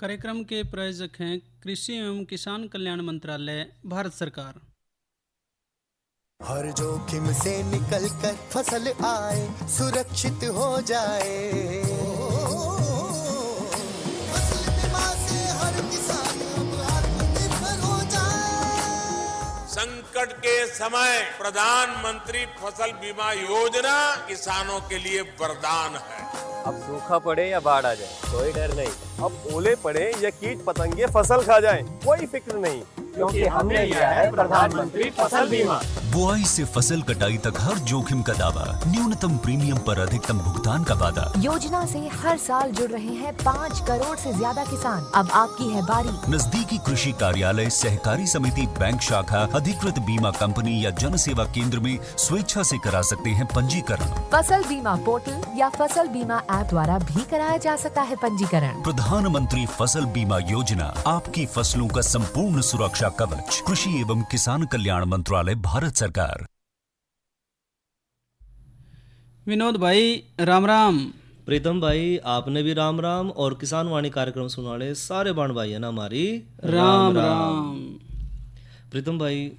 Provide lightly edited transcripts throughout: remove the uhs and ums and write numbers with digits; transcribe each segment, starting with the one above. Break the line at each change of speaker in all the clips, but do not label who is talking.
कार्यक्रम के प्रायोजक हैं कृषि एवं किसान कल्याण मंत्रालय, भारत सरकार।
हर जोखिम से निकल कर फसल आए, सुरक्षित हो जाए। फसल बीमा से हर किसान अब आत्मनिर्भर हो जाए।
संकट के समय प्रधानमंत्री फसल बीमा योजना किसानों के लिए वरदान है।
अब सूखा पड़े या बाढ़ आ जाए कोई डर नहीं, अब ओले पड़े या कीट पतंगे फसल खा जाए कोई फिक्र नहीं, क्योंकि हमने लिया है प्रधानमंत्री फसल बीमा।
बुआई से फसल कटाई तक हर जोखिम का दावा, न्यूनतम प्रीमियम पर अधिकतम भुगतान का वादा।
योजना से हर साल जुड़ रहे हैं 5 करोड़ से ज्यादा किसान। अब आपकी है बारी।
नजदीकी कृषि कार्यालय, सहकारी समिति, बैंक शाखा, अधिकृत बीमा कंपनी या जन सेवा केंद्र में स्वेच्छा से करा सकते हैं पंजीकरण।
फसल बीमा पोर्टल या फसल बीमा ऐप द्वारा भी कराया जा सकता है पंजीकरण।
प्रधानमंत्री फसल बीमा योजना, आपकी फसलों का संपूर्ण सुरक्षा कवच। कृषि एवं किसान कल्याण मंत्रालय, भारत सरकार।
विनोद भाई राम राम।
प्रीतम भाई आपने भी राम राम, और किसान वाणी कार्यक्रम सुनाने सारे बाण भाई है ना हमारी
राम राम।
प्रीतम भाई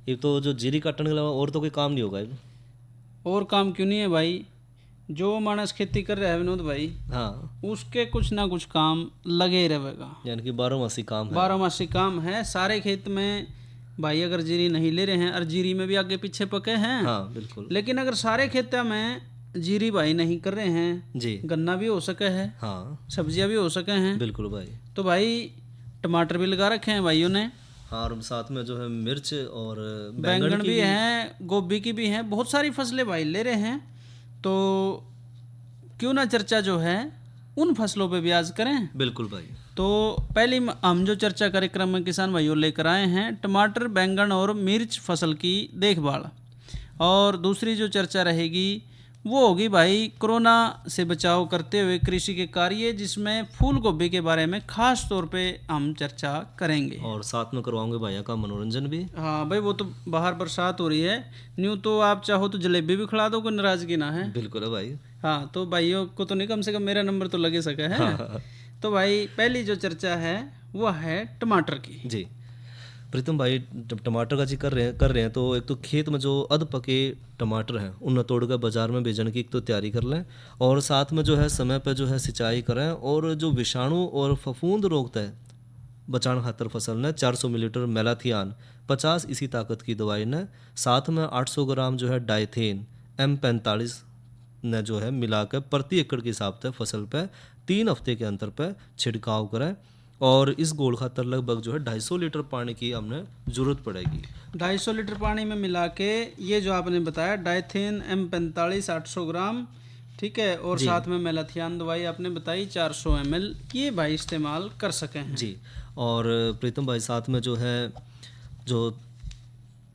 ये तो जो जीरी काटने के अलावा और तो कोई काम नहीं होगा।
और काम क्यों नहीं है भाई, जो मानस खेती कर रहा है विनोद भाई,
हाँ,
उसके कुछ ना कुछ काम लगे ही रहेगा।
यानी कि 12 काम है।
12 काम है सारे खेत में भाई। अगर जीरी नहीं ले रहे हैं, और जीरी में भी आगे पीछे पके हैं,
हाँ बिल्कुल,
लेकिन अगर सारे खेतों में जीरी भाई नहीं कर रहे हैं
जी,
गन्ना भी हो सके है,
हाँ
सब्जियां भी हो सके हैं,
बिल्कुल भाई।
तो भाई टमाटर भी लगा रखे हैं भाइयों ने,
हाँ, और साथ में जो है मिर्च और
बैंगन भी हैं, गोभी की भी हैं, बहुत सारी फसलें भाई ले रहे हैं। तो क्यों ना चर्चा जो है उन फसलों पे भी आज करें।
बिल्कुल भाई।
तो पहली हम जो चर्चा कार्यक्रम में किसान भाइयों लेकर आए हैं टमाटर, बैंगन और मिर्च फसल की देखभाल, और दूसरी जो चर्चा रहेगी वो होगी भाई कोरोना से बचाव करते हुए कृषि के कार्य, जिसमें फूल गोभी के बारे में खास तौर पे हम चर्चा करेंगे,
और साथ में करवाओगे भैया का मनोरंजन भी।
हाँ भाई, वो तो बाहर बरसात हो रही है, न्यू तो आप चाहो तो जलेबी भी खिला दो, कोई नाराजगी ना है।
बिल्कुल है भाई।
हाँ, तो भाइयों को तो नहीं, कम से कम मेरा नंबर तो लगे सका है।
हाँ।
तो भाई पहली जो चर्चा है वो है टमाटर की।
जी प्रीतम भाई, टमाटर का जिक्र कर रहे हैं तो एक तो खेत में जो अध पके टमाटर हैं उन्हें तोड़कर बाजार में भेजने की एक तो तैयारी कर लें, और साथ में जो है समय पर जो है सिंचाई करें, और जो विषाणु और फफूंद रोकता है बचाने खातर फसल ने 400 मिलीलीटर मेलाथियान 50 इसी ताकत की दवाई ने, साथ में 800 ग्राम जो है डाइथेन M45 ने जो है मिलाकर प्रति एकड़ के हिसाब से फसल पे 3 हफ्ते के अंतर पे छिड़काव करें, और इस गोल खातर लगभग जो है 250 लीटर पानी की हमने जरूरत पड़ेगी।
250 लीटर पानी में मिला के ये जो आपने बताया डाइथेन M45 800 ग्राम, ठीक है, और साथ में मेलाथियान दवाई आपने बताई 400 ml, ये भाई इस्तेमाल कर सके हैं।
जी, और प्रीतम भाई साथ में जो है जो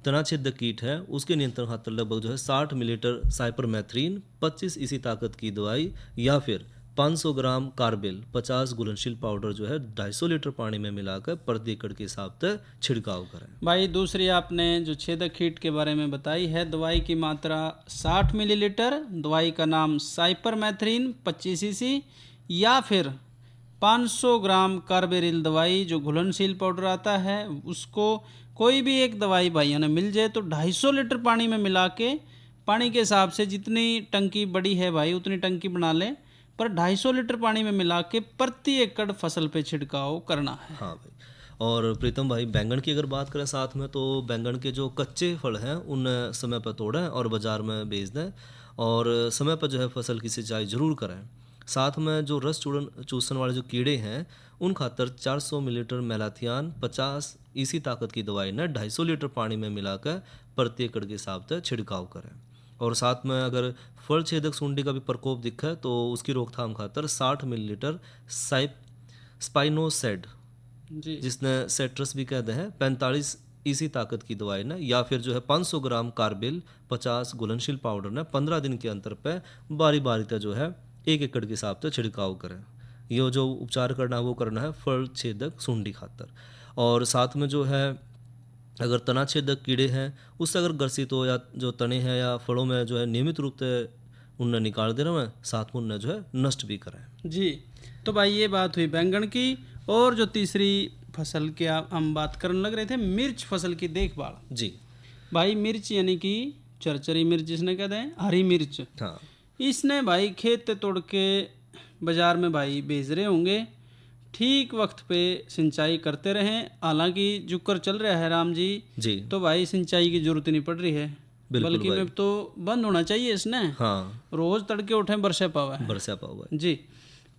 तनाछेदक कीट है उसके नियंत्रण खातर लगभग जो है 60 मिलीलीटर साइपरमेथ्रिन 25 इसी ताकत की दवाई, या फिर 500 ग्राम कार्बिल 50 घुलनशील पाउडर जो है 250 लीटर पानी में मिलाकर प्रति एकड़ के हिसाब से छिड़काव करें।
भाई दूसरी आपने जो छेदक कीट के बारे में बताई है, दवाई की मात्रा 60 मिलीलीटर, दवाई का नाम साइपरमेथ्रिन 25 cc, या फिर 500 ग्राम कार्बेरिल दवाई जो घुलनशील पाउडर आता है, उसको कोई भी एक दवाई भाइयों ने मिल जाए तो 250 लीटर पानी में मिला के, पानी के हिसाब से जितनी टंकी बड़ी है भाई उतनी टंकी बना लें, पर 250 लीटर पानी में मिला के प्रति एकड़ फसल पे छिड़काव करना है।
हाँ भाई, और प्रीतम भाई बैंगन की अगर बात करें साथ में, तो बैंगन के जो कच्चे फल हैं उन समय पर तोड़ें और बाज़ार में बेच दें, और समय पर जो है फसल की सिंचाई जरूर करें। साथ में जो रस चूसण वाले जो कीड़े हैं उन खातर 400 मिलीलीटर मेलाथियान 50 इसी ताकत की दवाई ने 250 लीटर पानी में मिलाकर प्रति एकड़ के हिसाब से छिड़काव करें, और साथ में अगर फल छेदक सुंडी का भी प्रकोप दिखे तो उसकी रोकथाम खातर 60 मिलीलीटर स्पाइनोसेड, जिसने सेट्रस भी कहते हैं, 45 इसी ताकत की दवाई ने, या फिर जो है 500 ग्राम कार्बिल 50 घुलनशील पाउडर ने 15 दिन के अंतर पे बारी बारी तक जो है 1 एकड़ के हिसाब से छिड़काव करें। ये जो उपचार करना है वो करना है फल छेदक सुंडी खातर, और साथ में जो है अगर तना छेदक कीड़े हैं उससे अगर ग्रसित हो, या जो तने हैं या फलों में जो है नियमित रूप से उन्हें निकाल दे रहे हैं, साथ में उन्हें जो है नष्ट भी करें।
जी, तो भाई ये बात हुई बैंगन की, और जो तीसरी फसल की हम बात करने लग रहे थे, मिर्च फसल की देखभाल।
जी
भाई मिर्च यानी कि चरचरी मिर्च जिसने कहते हैं, हरी मिर्च,
हाँ
इसने भाई खेत तोड़ के बाजार में भाई बेच रहे होंगे। ठीक वक्त पे सिंचाई करते रहें। हालांकि जुकर चल रहा है राम जी,
जी
तो भाई सिंचाई की जरूरत नहीं पड़ रही है,
बिल्कुल
बल्कि
भाई।
में तो बंद होना चाहिए इसने।
हाँ
रोज तड़के उठे बरसे पावा है
बरसा पाओ भाई।
जी।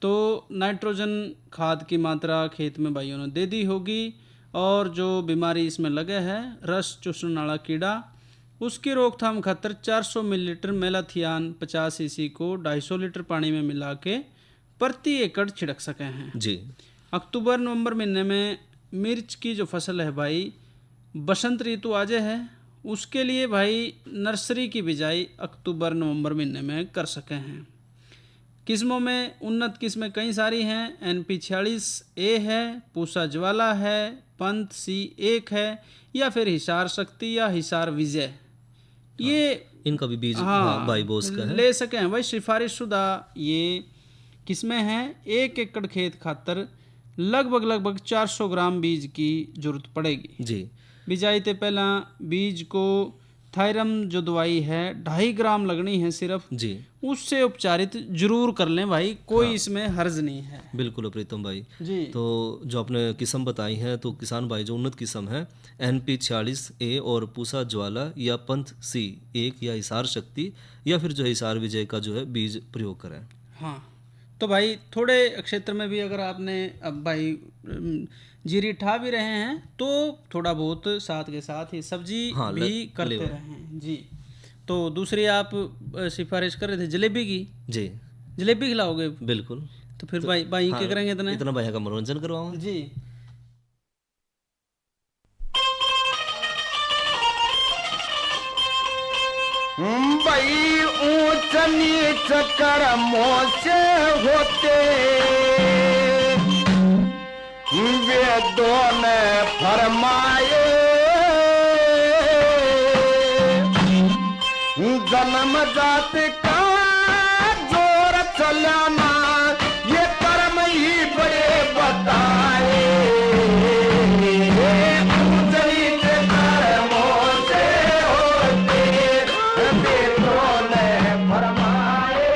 तो नाइट्रोजन खाद की मात्रा खेत में भाइयों ने दे दी होगी। और जो बीमारी इसमें लगे है रस चूसने वाला कीड़ा, उसकी रोकथाम खातर 400 मिलीलीटर मेलाथियान 50 सीसी को 250 लीटर पानी में मिला के प्रति एकड़ छिड़क सके हैं।
जी
अक्टूबर नवंबर महीने में मिर्च की जो फसल है भाई, बसंत ऋतु आ जाए है, उसके लिए भाई नर्सरी की बिजाई अक्टूबर नवंबर महीने में कर सके हैं। किस्मों में उन्नत किस्में कई सारी हैं। NP 46A है, पूसा ज्वाला है, पंत C1 है, या फिर हिसार शक्ति या हिसार विजय, ये
इनका भी बीज
हाँ
बाई बोस का है।
ले सके हैं भाई। सिफारिश शुदा ये किस्में हैं। 1 एकड़ खेत खातर लगभग 400 ग्राम बीज की जरूरत पड़ेगी।
जी
बिजाई ते पहला बीज को थायरम जो दवाई है 2.5 ग्राम लगनी है सिर्फ,
जी
उससे उपचारित जरूर कर लें भाई, कोई इसमें हर्ज नहीं है।
बिल्कुल प्रीतम भाई।
जी
तो जो आपने किस्म बताई है, तो किसान भाई जो उन्नत किस्म है NP 46A और पूसा ज्वाला या पंथ C1 या हिसार शक्ति या फिर जो है हिसार विजय का जो है बीज प्रयोग करें।
हाँ, तो भाई थोड़े क्षेत्र में भी अगर आपने अब भाई जीरी ठा भी रहे हैं तो थोड़ा बहुत साथ के साथ ही सब्जी
हाँ,
भी करते रहें जी। तो दूसरी आप सिफारिश कर रहे थे जलेबी की,
जी
जलेबी खिलाओगे?
बिल्कुल।
तो फिर भाई क्या करेंगे
इतना भाई का मनोरंजन करवाऊँ
जी।
भाई ऊंच नीच कर्मों से होते वेदों ने फरमाए, जन्म जात का जोर चलाना ये कर्म ही बड़े बताए। ऊंच नीच कर्मों से होते वेदों ने फरमाए,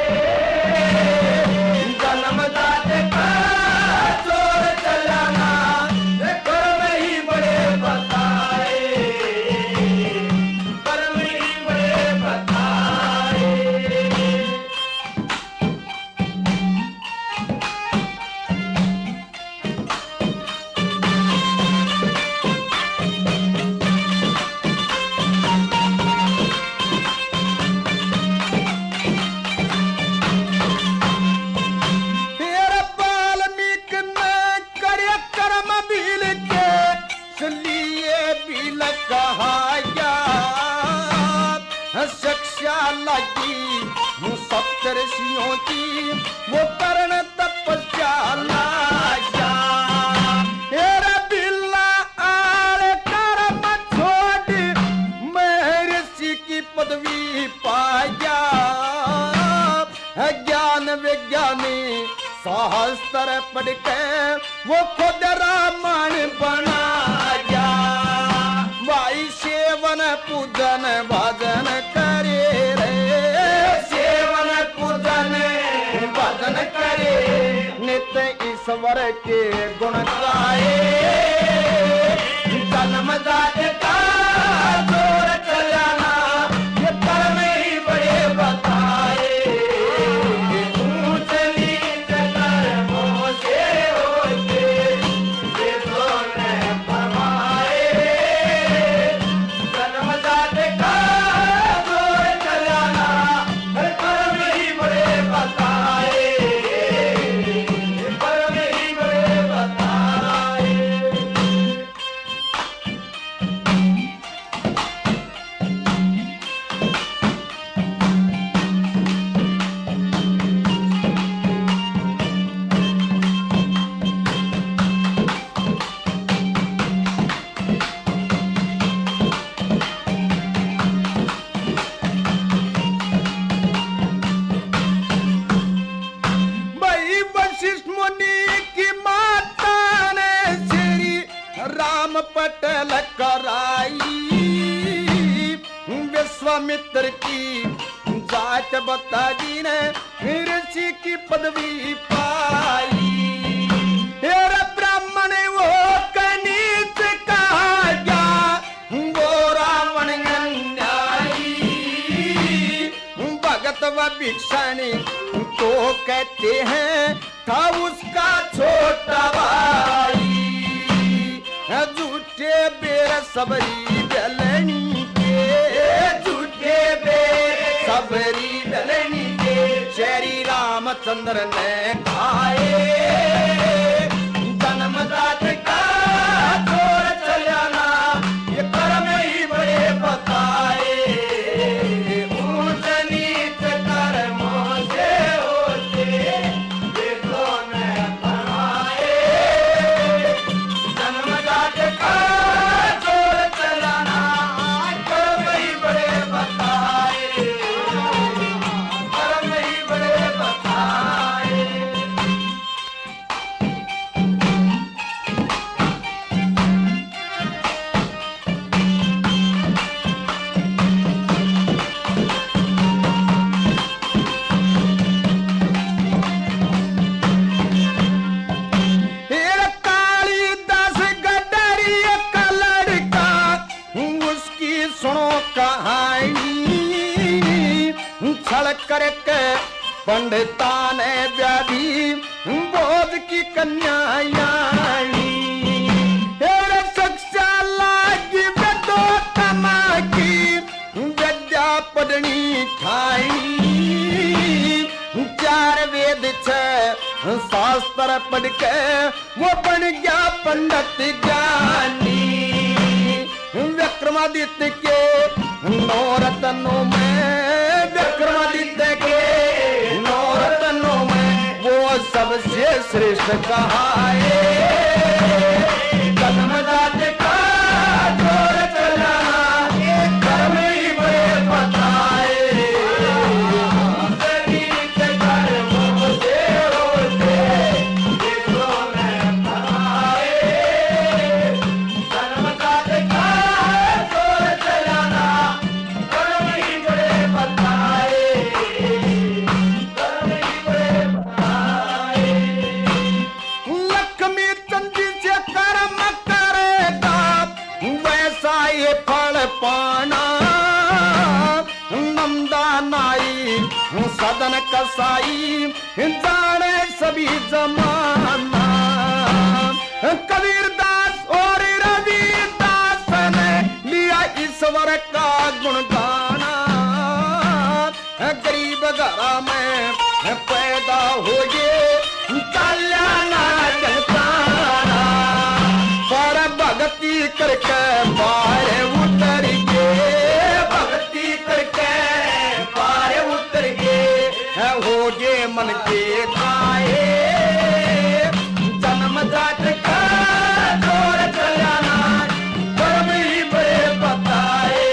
जन्म जात का जोर चलाना ये कर्म ही बड़े बताए, कर्म ही बड़े बताए। तेरा वाल्मीकि ने करे कर्म भील के इसलिए भील कहाया, शिक्षा लगी सप्तर्षियों की वो कर्ण तपस्या लाया। तेरा बिल्ला आड़ कर्म छोड़ महर्षि की पदवी पाया, ज्ञान विज्ञानी सहस्त्र पढ़ के वो खुद रामायण बनाया। भाई सेवन पूजन भजन करे रे, सेवन पूजन भजन करे, नित्य ईश्वर के गुण गाए, जन्म जात का जोर चलाना ये कर्म ही बड़े बताए। ऊंच नीच कर्मों से होते वेदों ने फरमाए, जन्म जात का जोर चलाना ये कर्म ही बड़े बताए, कर्म ही बड़े बताए।
पटेल कराई, विश्वामित्र की जाट बता जी ने ऋषि की पदवी पाई। हेर ब्राह्मण वो कनीत कहा गया, वो रावण अन्यायी। भगत व भिक्षाणी तो कहते हैं था उसका छोटा भाई। झूठे बेर सबरी दलनी के, झूठे बेर सबरी दलनी के, श्री रामचंद्र ने खाए। जन्मदात का छोड़ चलाना, ये कर्म ही बड़े बताए। ऊंच नीच कर्मों से होते वेदों में फरमाए। जन्मदात का छोड़ चलाना, कर्म ही बड़े बताए, कर्म ही बड़े बताए। कालिदास गडरी का लड़का, उसकी सुनो कहानी। छल करके पंडिता ने व्याधि बोध की कन्या शिक्षा लागी वेदोत्तमा की, विद्या पढ़नी खाई। चार वेद छह शास्त्र पढ़ के वो बन गया पंडित ज्ञानी। विक्रमादित्य के नौ रत्नों में, विक्रमादित्य के नौ रत्नों में वो सबसे श्रेष्ठ कहाए। जन्मदात का छोड़ चलाना, कर्म ही बड़े बताए। नीच कर्मों से होते वेदों में फरमाए। जन्मदात का छोड़ चलाना, कर्म ही बड़े बताए, कर्म ही बड़े बताए। लक्ष्मी चंदी से कर्म करेगा, वैसा ये फल पाना। नंदा नाई सदन कसाई, जाने सभी जमाना। कबीरदास और रविदास ने लिया ईश्वर का गुण गाना। गरीब घरा में पैदा हो गए, कल्याणा जलसाना। पर भक्ति करके पार उतर गए, भक्ति करके पार उतर गए, हो गए मन के खाए। जन्मदात का छोड़ चलाना, कर्म ही बड़े बताए।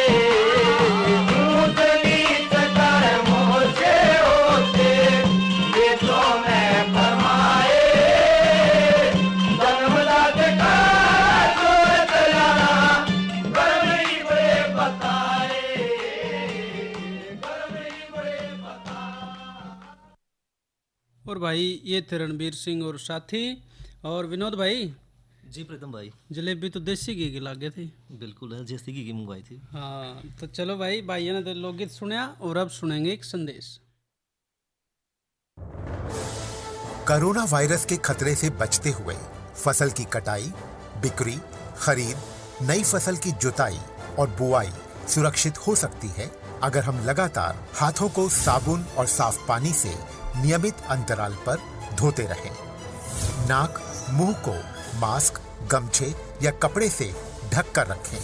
ऊंच नीच कर्मों से होते वेदों में फरमाए। जन्मदात का छोड़ चलाना, कर्म ही बड़े बताए, कर्म ही बड़े बताए।
और भाई ये थे रणबीर सिंह और साथी। और विनोद भाई,
जी प्रीतम भाई,
जलेबी तो देसी घी की लागे थी।
बिल्कुल है, जैसी की मंगवाई थी।
हाँ तो चलो भाई, भाइयों ने तो लोकगीत सुना और अब सुनेंगे एक संदेश।
कोरोना वायरस के खतरे से बचते हुए फसल की कटाई, बिक्री, खरीद, नई फसल की जुताई और बुआई सुरक्षित हो सकती है अगर हम लगातार हाथों को साबुन और साफ पानी से नियमित अंतराल पर धोते रहें। नाक, मुंह को मास्क, गमछे या कपड़े से ढक कर रखें।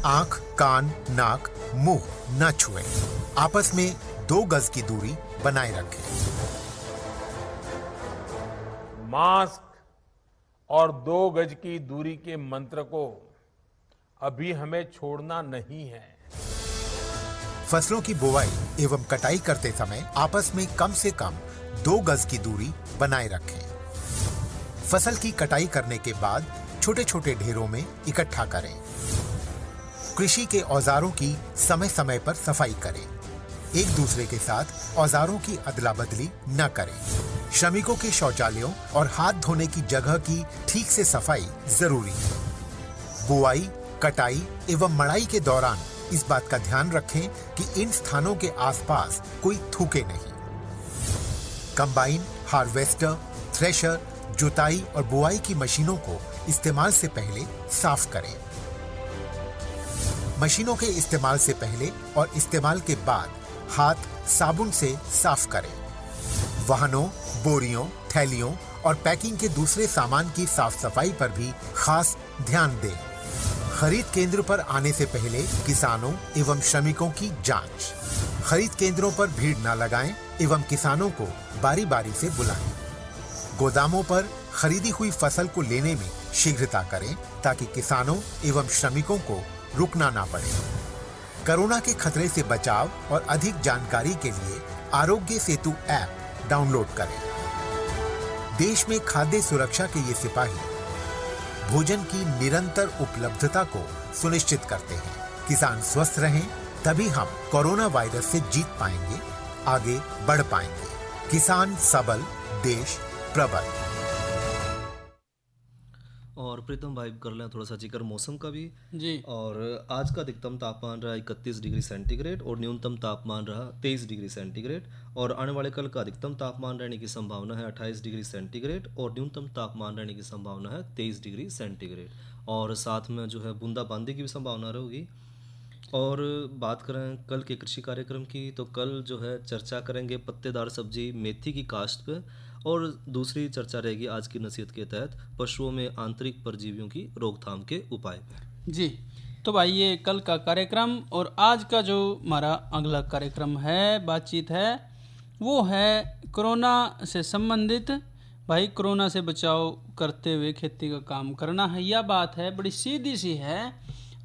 आंख, कान, नाक, मुंह न छुएं। आपस में 2 गज की दूरी बनाए रखें।
मास्क और 2 गज की दूरी के मंत्र को अभी हमें छोड़ना नहीं है।
फसलों की बुवाई एवं कटाई करते समय आपस में कम से कम 2 गज की दूरी बनाए रखें। फसल की कटाई करने के बाद छोटे छोटे ढेरों में इकट्ठा करें। कृषि के औजारों की समय समय पर सफाई करें। एक दूसरे के साथ औजारों की अदला बदली न करें। श्रमिकों के शौचालयों और हाथ धोने की जगह की ठीक से सफाई जरूरी है। बुआई, कटाई एवं मड़ाई के दौरान इस बात का ध्यान रखें कि इन स्थानों के आसपास कोई थूके नहीं। कंबाइन, हार्वेस्टर, थ्रेशर, जुताई और बुआई की मशीनों को इस्तेमाल से पहले साफ करें। मशीनों के इस्तेमाल से पहले और इस्तेमाल के बाद हाथ साबुन से साफ करें। वाहनों, बोरियों, थैलियों और पैकिंग के दूसरे सामान की साफ सफाई पर भी खास ध्यान दें। खरीद केंद्र पर आने से पहले किसानों एवं श्रमिकों की जांच। खरीद केंद्रों पर भीड़ न लगाएं एवं किसानों को बारी बारी से बुलाएं। गोदामों पर खरीदी हुई फसल को लेने में शीघ्रता करें ताकि किसानों एवं श्रमिकों को रुकना ना पड़े। कोरोना के खतरे से बचाव और अधिक जानकारी के लिए आरोग्य सेतु ऐप डाउनलोड करें। देश में खाद्य सुरक्षा के ये सिपाही भोजन की निरंतर उपलब्धता को सुनिश्चित करते हैं। किसान स्वस्थ रहें तभी हम कोरोना वायरस से जीत पाएंगे, आगे बढ़ पाएंगे। किसान सबल, देश प्रबल।
और प्रीतम भाई कर लें थोड़ा सा जिक्र मौसम का भी
जी।
और आज का अधिकतम तापमान रहा 31 डिग्री सेंटीग्रेड और न्यूनतम तापमान रहा 23 डिग्री सेंटीग्रेड और आने वाले कल का अधिकतम तापमान रहने की संभावना है 28 डिग्री सेंटीग्रेड और न्यूनतम तापमान रहने की संभावना है 23 डिग्री सेंटीग्रेड और साथ में जो है बूंदाबांदी की भी संभावना रहेगी। और बात करें कल के कृषि कार्यक्रम की तो कल जो है चर्चा करेंगे पत्तेदार सब्जी मेथी की काश्त पे और दूसरी चर्चा रहेगी आज की नसीहत के तहत पशुओं में आंतरिक परजीवियों की रोकथाम के उपाय पे।
जी, तो भाई ये कल का कार्यक्रम और आज का जो हमारा अगला कार्यक्रम है, बातचीत है, वो है कोरोना से संबंधित। भाई कोरोना से बचाव करते हुए खेती का काम करना है, यह बात है, बड़ी सीधी सी है।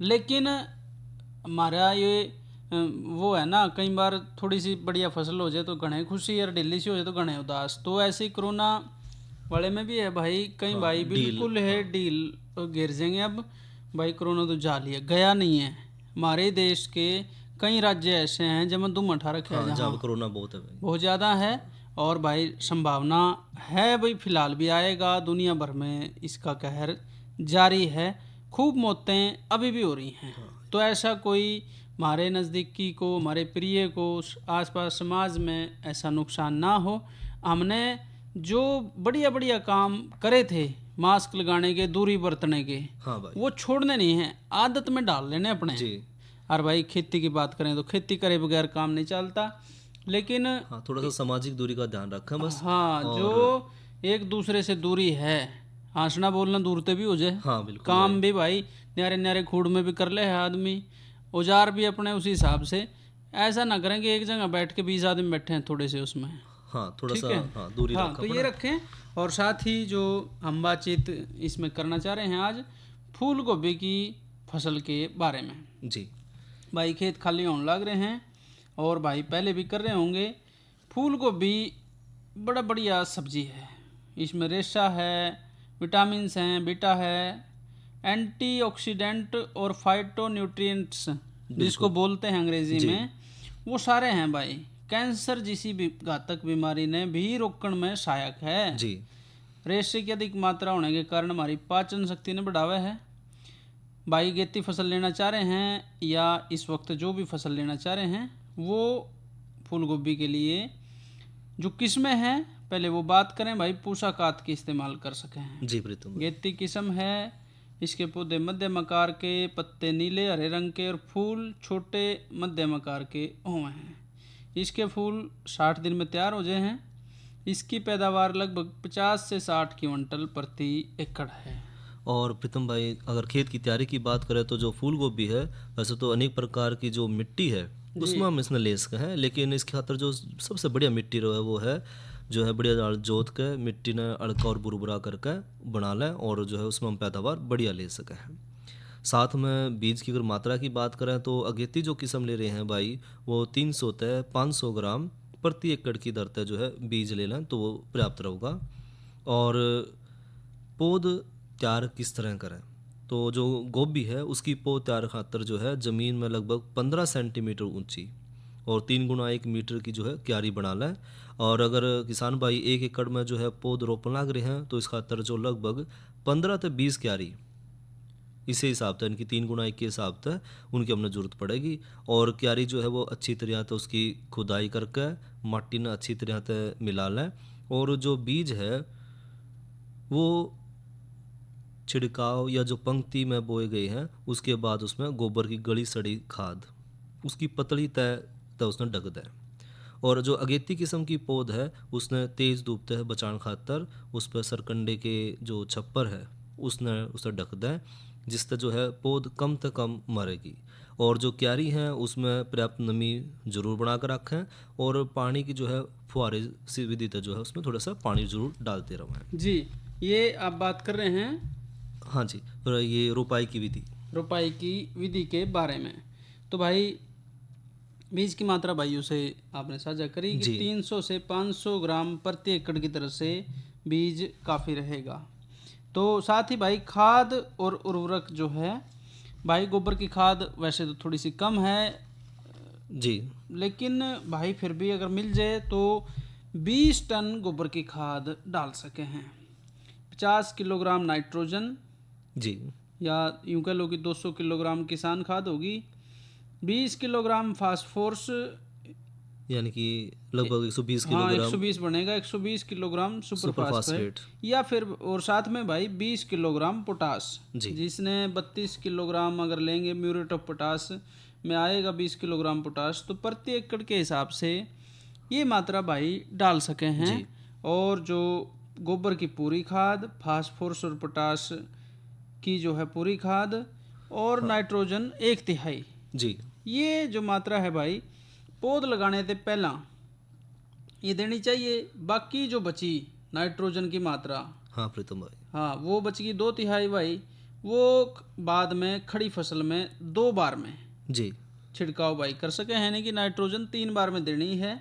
लेकिन हमारा ये वो है ना, कई बार थोड़ी सी बढ़िया फसल हो जाए तो घने खुशी और ढीली सी हो जाए तो घने उदास। तो ऐसे ही कोरोना वाले में भी है भाई, कई भाई बिल्कुल है ढील गिर जाएंगे। अब भाई कोरोना तो जा लिया, गया नहीं है। हमारे देश के कई राज्य ऐसे हैं जब धूम उठा रखे हैं,
जहाँ कोरोना बहुत है भाई,
बहुत ज़्यादा है। और भाई संभावना है भाई फिलहाल भी आएगा, दुनिया भर में इसका कहर जारी है, खूब मौतें अभी भी हो रही हैं। तो ऐसा कोई हमारे नज़दीकी को, हमारे प्रिय को, आसपास समाज में ऐसा नुकसान ना हो। हमने जो बढ़िया बढ़िया काम करे थे, मास्क लगाने के, दूरी बरतने के,
हाँ भाई,
वो छोड़ने नहीं हैं, आदत में डाल लेने अपने
जी।
और भाई खेती की बात करें तो खेती करे बगैर काम नहीं चलता। लेकिन
हाँ, थोड़ा सा सामाजिक दूरी का ध्यान रखें बस।
हाँ, जो एक दूसरे से दूरी है, हंसना बोलना दूर पे भी हो जाए।
हाँ बिल्कुल,
काम भी भाई न्यारे न्यारे खूड़ में भी कर ले है आदमी, औजार भी अपने उसी हिसाब से। ऐसा ना करें कि एक जगह बैठ के 20 आदमी बैठे हैं थोड़े से उसमें।
हाँ, थोड़ा
ठीक
सा
है?
हाँ, दूरी
हाँ,
रखा
तो ये रखें। और साथ ही जो हम बातचीत इसमें करना चाह रहे हैं आज, फूल गोभी की फसल के बारे में।
जी
भाई खेत खाली होने लग रहे हैं और भाई पहले भी कर रहे होंगे। फूल गोभी बड़ा बढ़िया सब्जी है, इसमें रेशा है, विटामिन्स हैं, बीटा है, एंटीऑक्सीडेंट और फाइटो न्यूट्रिएंट्स जिसको बोलते हैं अंग्रेजी में, वो सारे हैं भाई। कैंसर जैसी घातक बीमारी ने भी रोकने में सहायक है
जी।
रेशे की अधिक मात्रा होने के कारण हमारी पाचन शक्ति ने बढ़ावा है। भाई गेती फसल लेना चाह रहे हैं या इस वक्त जो भी फसल लेना चाह रहे हैं, वो फूल गोभी के लिए जो किस्में हैं पहले वो बात करें भाई, पूसा कात की इस्तेमाल कर सकें।
जी प्रीतम,
गेती किस्म है, इसके पौधे मध्यम आकार के, पत्ते नीले हरे रंग के और फूल छोटे मध्यम आकार के हुए हैं। इसके फूल 60 दिन में तैयार हो गए हैं। इसकी पैदावार लगभग 50 से 60 क्विंटल प्रति एकड़ है।
और प्रीतम भाई अगर खेत की तैयारी की बात करें तो जो फूल गोभी है, वैसे तो अनेक प्रकार की जो मिट्टी है उसमें हम इसमें ले सकते हैं, लेकिन इसकी खातर जो सबसे बढ़िया मिट्टी है वो है जो है बढ़िया जोत के मिट्टी ने अड़का और बुरबुरा करके बना लें और जो है उसमें हम पैदावार बढ़िया ले सकें। साथ में बीज की अगर मात्रा की बात करें तो अगेती जो किस्म ले रहे हैं भाई, वो 300 से 500 ग्राम प्रति एकड़ की दर से जो है बीज ले लें तो वो पर्याप्त रहेगा। और पौध तैयार किस तरह करें। तो जो गोभी है उसकी पौध तैयार खातर जो है ज़मीन में लगभग 15 सेंटीमीटर ऊंची और 3 गुना 1 मीटर की जो है क्यारी बना लें। और अगर किसान भाई 1 एकड़ में जो है पौध रोपण लग रहे हैं तो इस खातर जो लगभग 15 से 20 क्यारी इसी हिसाब से इनकी 3 गुना 1 के हिसाब से उनकी हमने ज़रूरत पड़ेगी। और क्यारी जो है वो अच्छी तरह से उसकी खुदाई करके माटी ने अच्छी तरह से मिला लें। और जो बीज है वो छिड़काव या जो पंक्ति में बोए गए हैं उसके बाद उसमें गोबर की गली सड़ी खाद उसकी पतली तय उसने ढक दें। और जो अगेती किस्म की पौध है उसने तेज़ धूप से बचाने खातर उस पर सरकंडे के जो छप्पर है उसने उसे ढक दें, जिससे जो है पौध कम से कम मरेगी। और जो क्यारी हैं उसमें पर्याप्त नमी जरूर बना कर रखें और पानी की जो है फुहारे सी विधि से जो है उसमें थोड़ा सा पानी जरूर डालते रहें।
जी, ये आप बात कर रहे हैं
हाँ जी, और ये रोपाई की
विधि के बारे में। तो भाई बीज की मात्रा भाइयों से आपने साझा करी कि 300 से 500 ग्राम प्रति एकड़ की तरह से बीज काफ़ी रहेगा। तो साथ ही भाई खाद और उर्वरक जो है भाई गोबर की खाद वैसे तो थोड़ी सी कम है
जी,
लेकिन भाई फिर भी अगर मिल जाए तो 20 टन गोबर की खाद डाल सके हैं। 50 किलोग्राम नाइट्रोजन
जी,
या यूं कह लो कि 200 किलोग्राम किसान खाद होगी। 20 किलोग्राम फास्फोरस
यानी कि लगभग 120
हाँ
किलोग्राम
120 बनेगा। 120 किलोग्राम सुपर फास्फेट या फिर और साथ में भाई 20 किलोग्राम पोटास, जिसने 32 किलोग्राम अगर लेंगे म्यूरेट ऑफ पोटास में आएगा 20 किलोग्राम पोटास, तो प्रति एकड़ के हिसाब से ये मात्रा भाई डाल सके हैं। और जो गोबर की पूरी खाद, फास्फोरस और पोटास की जो है पूरी खाद और नाइट्रोजन 1/3
जी,
ये जो मात्रा है भाई पौध लगाने से पहला ये देनी चाहिए। बाकी जो बची नाइट्रोजन की मात्रा,
हाँ प्रीतम भाई,
हाँ वो बची 2/3 भाई, वो बाद में खड़ी फसल में 2 बार में
जी
छिड़काव भाई कर सके हैं, यानी कि नाइट्रोजन 3 बार में देनी है।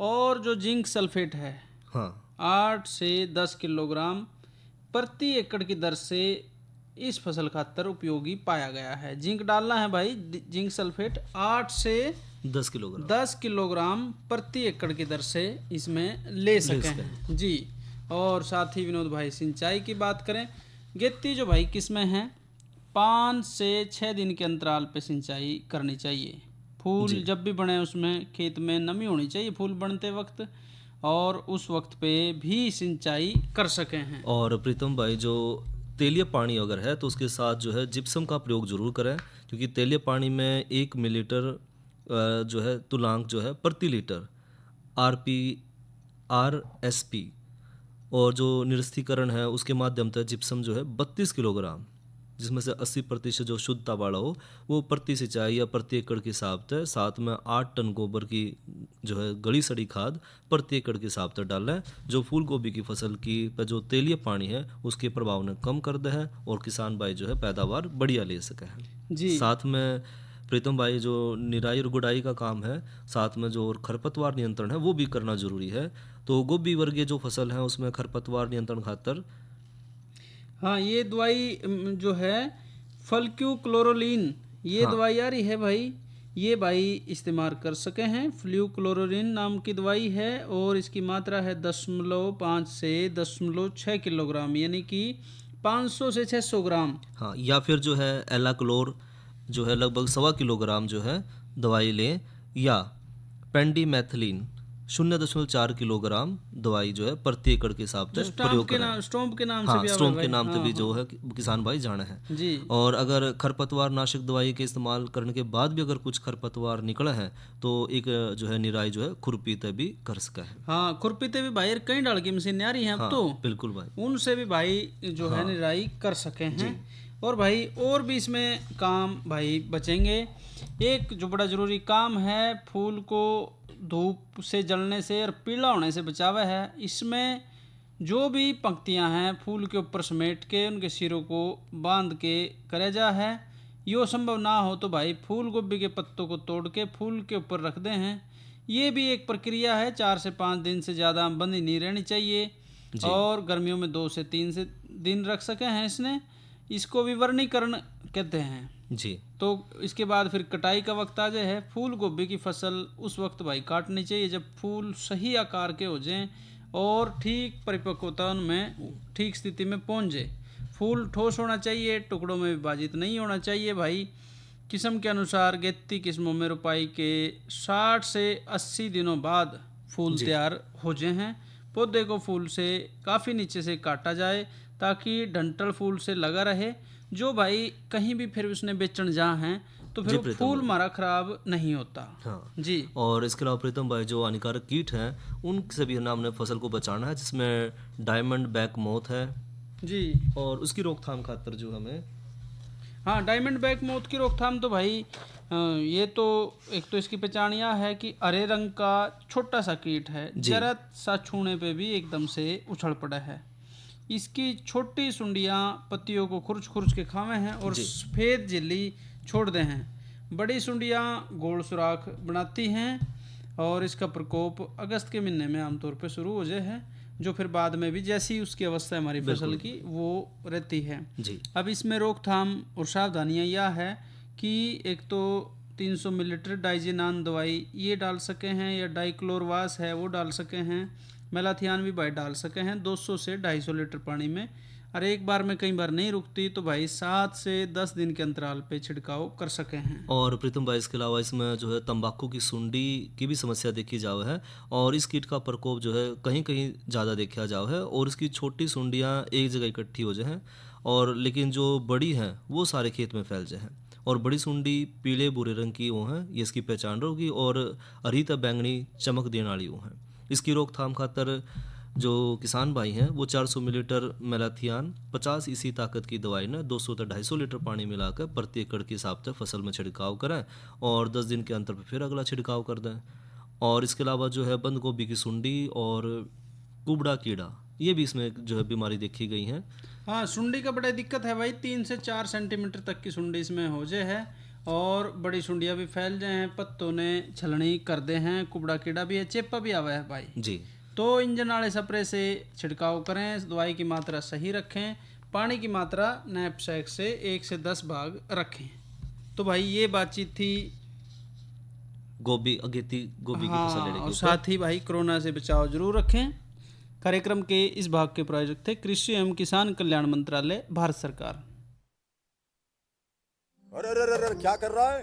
और जो जिंक सल्फेट है
हाँ
8 से 10 किलोग्राम प्रति एकड़ की दर से इस फसल खातर उपयोगी पाया गया है। जिंक डालना है भाई, जिंक सल्फेट 8 से 10 किलोग्राम प्रति एकड़ की दर से इसमें ले सकें हैं जी। और साथ ही विनोद भाई सिंचाई की बात करें, गेत्ती जो भाई किस्में हैं 5 से 6 दिन के अंतराल पे सिंचाई करनी चाहिए। फूल जब भी बने उसमें खेत में नमी होनी चाहिए फूल बनते वक्त, और उस वक्त पे भी सिंचाई कर सके हैं।
और प्रीतम भाई जो तेलीय पानी अगर है तो उसके साथ जो है जिप्सम का प्रयोग जरूर करें, क्योंकि तेलीय पानी में 1 मिलीलीटर जो है तुलांक जो है प्रति लीटर RSP और जो निरस्तीकरण है उसके माध्यम से जिप्सम जो है 32 किलोग्राम, जिसमें से 80% जो शुद्धता वाला हो वो प्रति सिंचाई या प्रति एकड़ के हिसाब से, साथ में 8 टन गोबर की जो है गली सड़ी खाद प्रति एकड़ के हिसाब से डालें, जो फूल गोभी की फसल की पर जो तेलीय पानी है उसके प्रभाव ने कम कर दे है और किसान भाई जो है पैदावार बढ़िया ले सके हैं जी। साथ में प्रीतम भाई जो निराई और गुड़ाई का काम है, साथ में जो खरपतवार नियंत्रण है वो भी करना जरूरी है। तो गोभी वर्गीय जो फसल है उसमें खरपतवार नियंत्रण खातर
हाँ ये दवाई जो है फ्लूक्लोरोलिन ये दवाई आ रही है भाई, ये भाई इस्तेमाल कर सके हैं। फ्लूक्लोरोलिन नाम की दवाई है और इसकी मात्रा है 0.5 से 0.6 किलोग्राम, यानी कि 500 से 600 ग्राम।
हाँ, या फिर जो है एलाक्लोर जो है लगभग 1.25 किलोग्राम जो है दवाई लें, या पेंडीमेथिलीन 0.4 किलोग्राम दवाई जो है प्रति एकड़ के हिसाब से प्रयोग करें।
स्टोम्प के नाम
हाँ,
से भी
स्टोम्प के नाम से भी जो है किसान भाई जाने हैं
जी।
और अगर खरपतवार नाशक दवाई के इस्तेमाल करने के बाद भी अगर कुछ खरपतवार निकला है तो एक जो है निराई जो है खुरपी ते भी कर सका है।
हाँ, खुरपी ते भी भाई कई डाल की मशीन आ रही है अब तो
बिल्कुल भाई,
उनसे भी भाई जो है निराई कर सके हैं। और भाई और भी इसमें काम भाई बचेंगे। एक जो बड़ा जरूरी काम है फूल को धूप से जलने से और पीला होने से बचावा है। इसमें जो भी पंक्तियां हैं फूल के ऊपर समेट के उनके सिरों को बांध के करे जा है। यो संभव ना हो तो भाई फूल गोभी के पत्तों को तोड़ के फूल के ऊपर रख दे हैं। ये भी एक प्रक्रिया है, 4 से 5 दिन से ज़्यादा बंदी नहीं रहनी चाहिए और गर्मियों में 2 से दिन रख सके हैं इसने, इसको विवरणीकरण कहते हैं
जी।
तो इसके बाद फिर कटाई का वक्त आ जाए है। फूल गोभी की फसल उस वक्त भाई काटनी चाहिए जब फूल सही आकार के हो जाएं और ठीक परिपक्वता में ठीक स्थिति में पहुंच जाए। फूल ठोस होना चाहिए, टुकड़ों में विभाजित नहीं होना चाहिए भाई। किस्म के अनुसार गेत्ती किस्मों में रोपाई के 60 से 80 दिनों बाद फूल तैयार हो जाए हैं। पौधे को फूल से काफ़ी नीचे से काटा जाए ताकि डंठल फूल से लगा रहे, जो भाई कहीं भी फिर उसने बेचन जहाँ हैं तो फिर वो फूल हमारा खराब नहीं होता।
हाँ
जी।
और इसके अलावा प्रीतम भाई जो हानिकारक कीट हैं उनसे भी हमने फसल को बचाना है, जिसमें डायमंड बैक मोथ है
जी,
और उसकी रोकथाम खातर जो हमें
हाँ डायमंड बैक मोथ की रोकथाम तो भाई ये तो एक तो इसकी पहचान यह है कि हरे रंग का छोटा सा कीट है, जरा सा छूने पे भी एकदम से उछल पड़ा है। इसकी छोटी सुंडियाँ पत्तियों को खुरच खुरच के खावे हैं और सफ़ेद झिल्ली छोड़ दे हैं। बड़ी सुंडियाँ गोल सुराख बनाती हैं और इसका प्रकोप अगस्त के महीने में आमतौर पर शुरू हो जाए है, जो फिर बाद में भी जैसी उसकी अवस्था हमारी फसल की वो रहती है
जी।
अब इसमें रोकथाम और सावधानियाँ यह है कि एक तो 300 मिलीलीटर डाइजिनान दवाई ये डाल सके हैं, या डाइक्लोरवास है वो डाल सके हैं, मेलाथियान भी भाई डाल सके हैं 200 से 250 लीटर पानी में। और एक बार में कई बार नहीं रुकती तो भाई 7 से 10 दिन के अंतराल पे छिड़काव कर सके हैं।
और प्रीतम भाई इसके अलावा इसमें जो है तंबाकू की सुंडी की भी समस्या देखी जाओ है, और इस कीट का प्रकोप जो है कहीं कहीं ज़्यादा देखा जाओ है, और इसकी छोटी सुंडियाँ एक जगह इकट्ठी हो जाए हैं, और लेकिन जो बड़ी हैं वो सारे खेत में फैल जाए हैं। और बड़ी सुंडी पीले भूरे रंग की वो हैं, ये इसकी पहचान होगी, और हरी बैंगनी चमक देने वाली वो हैं। इसकी रोकथाम खातर जो किसान भाई हैं वो 400 मिलीलीटर मेलाथियान 50 ईसी ताकत की दवाई ना 200 से 250 लीटर पानी मिलाकर प्रति एकड़ के हिसाब से फसल में छिड़काव करें, और 10 दिन के अंतर पर फिर अगला छिड़काव कर दें। और इसके अलावा जो है बंद गोभी की सुंडी और कुबड़ा कीड़ा, ये भी इसमें जो है बीमारी देखी गई है।
हाँ सुंडी का बड़ा दिक्कत है भाई, 3 से 4 सेंटीमीटर तक की सुंडी इसमें हो जाए है, और बड़ी सुंडियाँ भी फैल जाए हैं, पत्तों ने छलनी कर दे हैं, कुबड़ा कीड़ा भी है, चेपा भी आवा है भाई
जी।
तो इंजन वाले स्प्रे से छिड़काव करें, दवाई की मात्रा सही रखें, पानी की मात्रा नैपसैक से 1 से 10 भाग रखें। तो भाई ये बातचीत थी
गोभी अगेती गोभी की फसल लेने
और
की।
साथ ही भाई कोरोना से बचाव जरूर रखें। कार्यक्रम के इस भाग के प्रायोजक थे कृषि एवं किसान कल्याण मंत्रालय, भारत सरकार।
अरे अरे अरे क्या कर रहा है?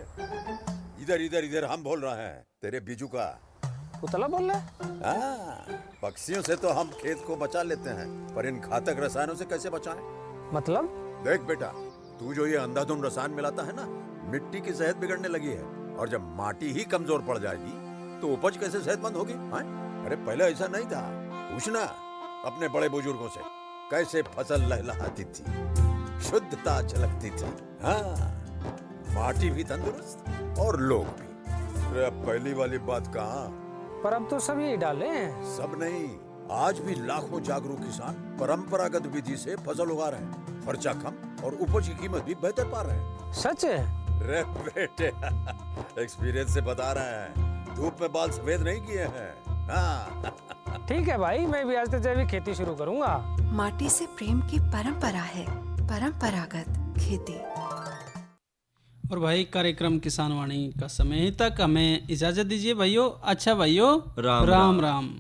इधर इधर इधर हम बोल रहे हैं तेरे बीजू का।
उतला बोल रहा है?
हाँ, पक्षियों से तो हम खेत को बचा लेते हैं, पर इन घातक रसायनों से कैसे बचाएं?
मतलब?
देख बेटा, तू जो ये अंधाधुंध रसायन मिलाता है ना, मिट्टी की सेहत बिगड़ने लगी है, और जब माटी ही कमजोर पड़ जाएगी तो उपज कैसे सेहतमंद होगी? हाँ? अरे पहले ऐसा नहीं था, पूछना अपने बड़े बुजुर्गों से, कैसे फसल लहलहाती थी, शुद्धता झलकती थी। हाँ, माटी भी तंदुरुस्त और लोग भी। अरे अब पहली वाली बात कहाँ?
पर अब तो सब यही डाले हैं।
सब नहीं, आज भी लाखों जागरूक किसान परंपरागत विधि से फसल उगा रहे हैं, खर्चा कम और उपज की कीमत भी बेहतर पा रहे हैं।
सच है?
रे बेटे, एक्सपीरियंस से बता रहे हैं, धूप में बाल सफेद नहीं किए हैं। हाँ।
ठीक है भाई, मैं भी आज से जैविक खेती शुरू करूंगा।
माटी से प्रेम की परंपरा है, परंपरागत खेती।
और भाई कार्यक्रम किसान वाणी का समय ही तक हमें इजाजत दीजिए भाइयों। अच्छा भाइयों, राम राम।